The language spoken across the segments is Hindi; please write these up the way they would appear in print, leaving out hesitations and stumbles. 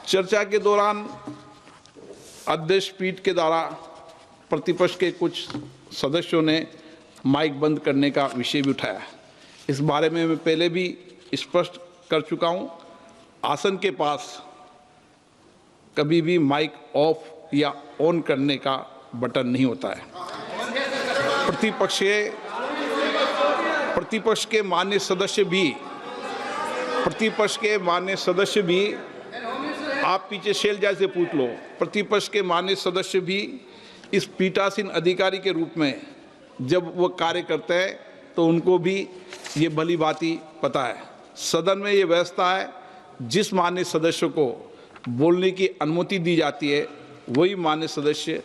चर्चा के दौरान अध्यक्ष पीठ के द्वारा प्रतिपक्ष के कुछ सदस्यों ने माइक बंद करने का विषय भी उठाया। इस बारे में मैं पहले भी स्पष्ट कर चुका हूं। आसन के पास कभी भी माइक ऑफ या ऑन करने का बटन नहीं होता है। प्रतिपक्ष के माननीय सदस्य भी आप पीछे शैलजा से पूछ लो। प्रतिपक्ष के माननीय सदस्य भी इस पीठासीन अधिकारी के रूप में जब वो कार्य करते हैं तो उनको भी ये भली भांति पता है। सदन में ये व्यवस्था है, जिस माननीय सदस्य को बोलने की अनुमति दी जाती है वही माननीय सदस्य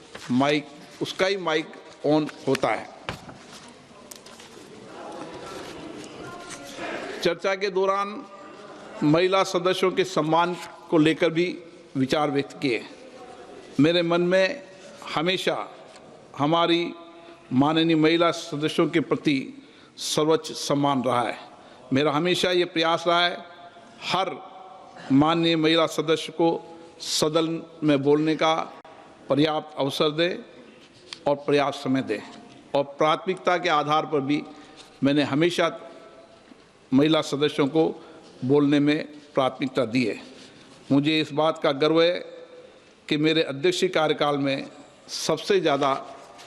उसका ही माइक ऑन होता है। चर्चा के दौरान महिला सदस्यों के सम्मान को लेकर भी विचार व्यक्त किए। मेरे मन में हमेशा हमारी माननीय महिला सदस्यों के प्रति सर्वोच्च सम्मान रहा है। मेरा हमेशा ये प्रयास रहा है हर माननीय महिला सदस्य को सदन में बोलने का पर्याप्त अवसर दें और पर्याप्त समय दें, और प्राथमिकता के आधार पर भी मैंने हमेशा महिला सदस्यों को बोलने में प्राथमिकता दी है। मुझे इस बात का गर्व है कि मेरे अध्यक्षीय कार्यकाल में सबसे ज़्यादा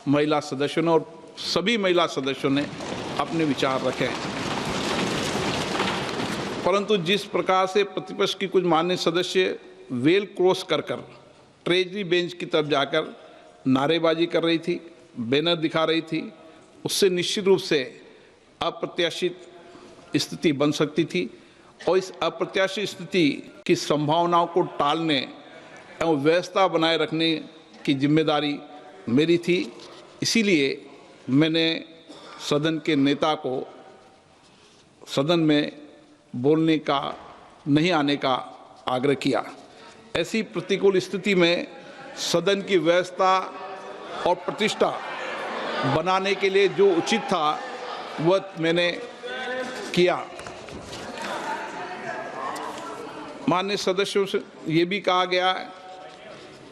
महिला सदस्यों ने और सभी महिला सदस्यों ने अपने विचार रखे हैं। परंतु जिस प्रकार से प्रतिपक्ष की कुछ माननीय सदस्य वेल क्रॉस कर ट्रेजरी बेंच की तरफ जाकर नारेबाजी कर रही थी, बैनर दिखा रही थी, उससे निश्चित रूप से अप्रत्याशित स्थिति बन सकती थी, और इस अप्रत्याशित स्थिति की संभावनाओं को टालने एवं व्यवस्था बनाए रखने की जिम्मेदारी मेरी थी। इसीलिए मैंने सदन के नेता को सदन में बोलने का नहीं आने का आग्रह किया। ऐसी प्रतिकूल स्थिति में सदन की व्यवस्था और प्रतिष्ठा बनाने के लिए जो उचित था वह मैंने किया। माननीय सदस्यों से ये भी कहा गया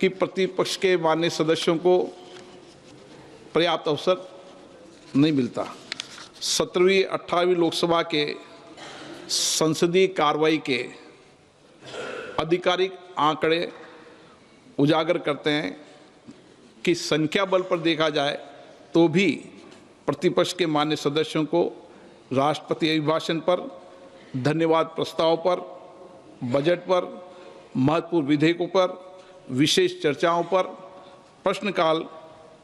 कि प्रतिपक्ष के माननीय सदस्यों को पर्याप्त अवसर नहीं मिलता। 17वीं 18वीं लोकसभा के संसदीय कार्रवाई के आधिकारिक आंकड़े उजागर करते हैं कि संख्या बल पर देखा जाए तो भी प्रतिपक्ष के माननीय सदस्यों को राष्ट्रपति अभिभाषण पर, धन्यवाद प्रस्ताव पर, बजट पर, महत्वपूर्ण विधेयकों पर, विशेष चर्चाओं पर, प्रश्नकाल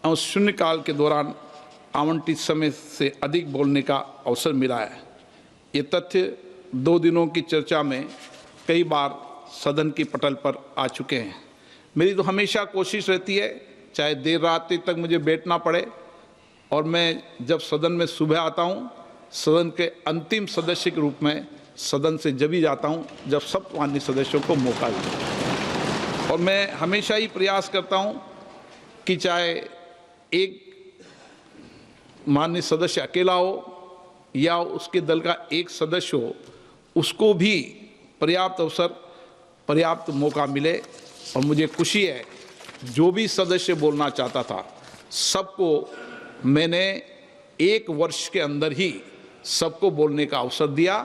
और शून्यकाल के दौरान आवंटित समय से अधिक बोलने का अवसर मिला है। ये तथ्य 2 दिनों की चर्चा में कई बार सदन की पटल पर आ चुके हैं। मेरी तो हमेशा कोशिश रहती है, चाहे देर रात तक मुझे बैठना पड़े, और मैं जब सदन में सुबह आता हूँ, सदन के अंतिम सदस्य के रूप में सदन से जब ही जाता हूँ जब सब माननीय सदस्यों को मौका मिले। और मैं हमेशा ही प्रयास करता हूँ कि चाहे एक माननीय सदस्य अकेला हो या उसके दल का एक सदस्य हो, उसको भी पर्याप्त अवसर, पर्याप्त मौका मिले। और मुझे खुशी है जो भी सदस्य बोलना चाहता था सबको मैंने 1 वर्ष के अंदर ही सबको बोलने का अवसर दिया।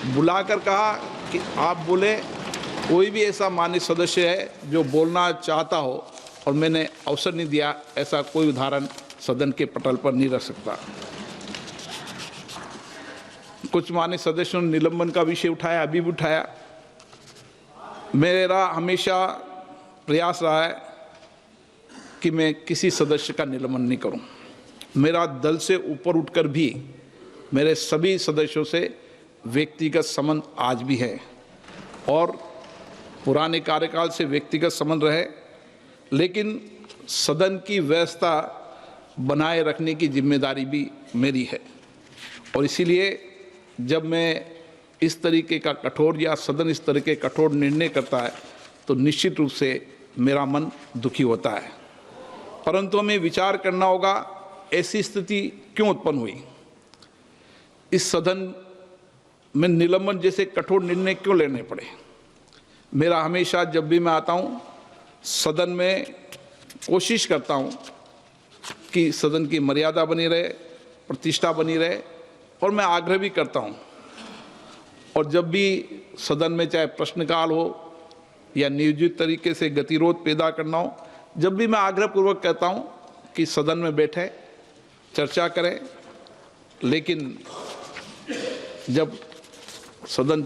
बुलाकर कहा कि आप बोले, कोई भी ऐसा माननीय सदस्य है जो बोलना चाहता हो और मैंने अवसर नहीं दिया, ऐसा कोई उदाहरण सदन के पटल पर नहीं रख सकता। कुछ माननीय सदस्यों ने निलंबन का विषय उठाया, अभी भी उठाया। मेरा हमेशा प्रयास रहा है कि मैं किसी सदस्य का निलंबन नहीं करूं। मेरा दल से ऊपर उठकर भी मेरे सभी सदस्यों से व्यक्तिगत संबंध आज भी है, और पुराने कार्यकाल से व्यक्तिगत संबंध रहे, लेकिन सदन की व्यवस्था बनाए रखने की जिम्मेदारी भी मेरी है। और इसीलिए जब मैं इस तरीके का कठोर या सदन इस तरह के कठोर निर्णय करता है तो निश्चित रूप से मेरा मन दुखी होता है। परंतु हमें विचार करना होगा ऐसी स्थिति क्यों उत्पन्न हुई, इस सदन में निलंबन जैसे कठोर निर्णय क्यों लेने पड़े। मेरा हमेशा जब भी मैं आता हूँ सदन में कोशिश करता हूँ कि सदन की मर्यादा बनी रहे, प्रतिष्ठा बनी रहे, और मैं आग्रह भी करता हूँ। और जब भी सदन में चाहे प्रश्नकाल हो या नियोजित तरीके से गतिरोध पैदा करना हो, जब भी मैं आग्रहपूर्वक कहता हूँ कि सदन में बैठें, चर्चा करें, लेकिन जब सदन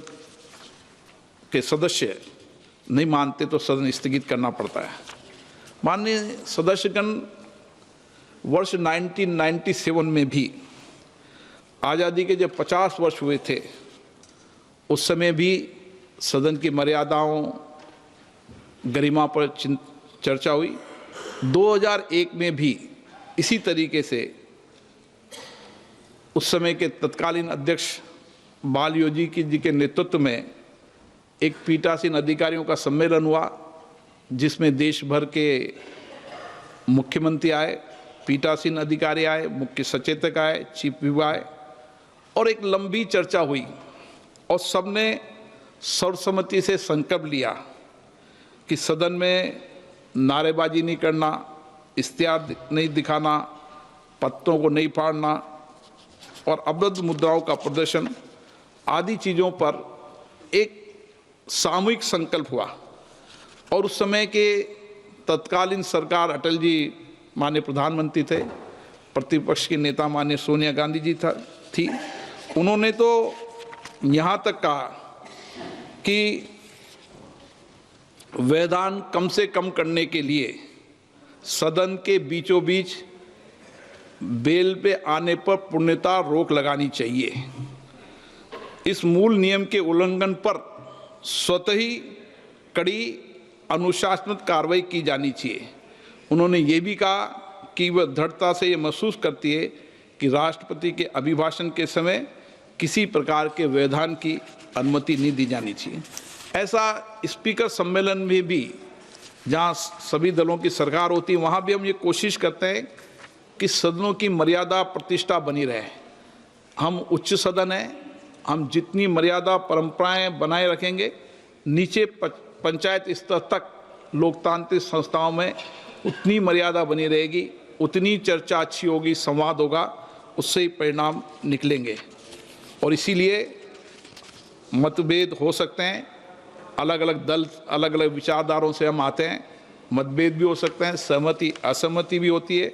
के सदस्य नहीं मानते तो सदन स्थगित करना पड़ता है। माननीय सदस्यगण, वर्ष 1997 में भी आज़ादी के जब 50 वर्ष हुए थे, उस समय भी सदन की मर्यादाओं, गरिमा पर चर्चा हुई। 2001 में भी इसी तरीके से उस समय के तत्कालीन अध्यक्ष बालयोजी जी के नेतृत्व में एक पीठासीन अधिकारियों का सम्मेलन हुआ, जिसमें देश भर के मुख्यमंत्री आए, पीठासीन अधिकारी आए, मुख्य सचेतक आए, चीफ व्हिप आए, और एक लंबी चर्चा हुई और सबने सर्वसम्मति से संकल्प लिया कि सदन में नारेबाजी नहीं करना, इश्तिहार नहीं दिखाना, पत्रों को नहीं फाड़ना और अवरुद्ध मुद्राओं का प्रदर्शन आदि चीज़ों पर एक सामूहिक संकल्प हुआ। और उस समय के तत्कालीन सरकार, अटल जी माननीय प्रधानमंत्री थे, प्रतिपक्ष के नेता माननीय सोनिया गांधी जी थी। उन्होंने तो यहाँ तक कहा कि व्यवधान कम से कम करने के लिए सदन के बीचों बीच बेल पे आने पर पूर्णतः रोक लगानी चाहिए। इस मूल नियम के उल्लंघन पर स्वतः ही कड़ी अनुशासनात्मक कार्रवाई की जानी चाहिए। उन्होंने ये भी कहा कि वह दृढ़ता से ये महसूस करती है कि राष्ट्रपति के अभिभाषण के समय किसी प्रकार के व्यवधान की अनुमति नहीं दी जानी चाहिए। ऐसा स्पीकर सम्मेलन में भी, जहाँ सभी दलों की सरकार होती है, वहाँ भी हम ये कोशिश करते हैं कि सदनों की मर्यादा प्रतिष्ठा बनी रहे। हम उच्च सदन हैं, हम जितनी मर्यादा परंपराएं बनाए रखेंगे, नीचे पंचायत स्तर तक लोकतांत्रिक संस्थाओं में उतनी मर्यादा बनी रहेगी, उतनी चर्चा अच्छी होगी, संवाद होगा, उससे ही परिणाम निकलेंगे। और इसीलिए मतभेद हो सकते हैं, अलग अलग दल, अलग अलग विचारधारों से हम आते हैं, मतभेद भी हो सकते हैं, सहमति असहमति भी होती है,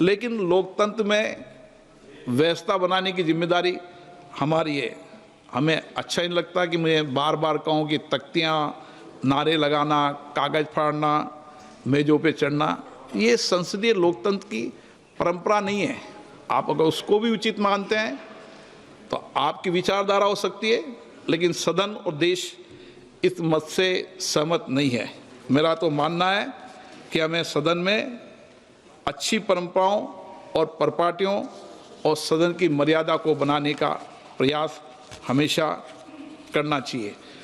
लेकिन लोकतंत्र में व्यवस्था बनाने की जिम्मेदारी हमारी है। हमें अच्छा नहीं लगता कि मैं बार बार कहूँ कि तख्तियाँ, नारे लगाना, कागज़ फाड़ना, मेजों पे चढ़ना, ये संसदीय लोकतंत्र की परंपरा नहीं है। आप अगर उसको भी उचित मानते हैं तो आपकी विचारधारा हो सकती है, लेकिन सदन और देश इस मत से सहमत नहीं है। मेरा तो मानना है कि हमें सदन में अच्छी परंपराओं और परिपाटियों और सदन की मर्यादा को बनाने का प्रयास हमेशा करना चाहिए।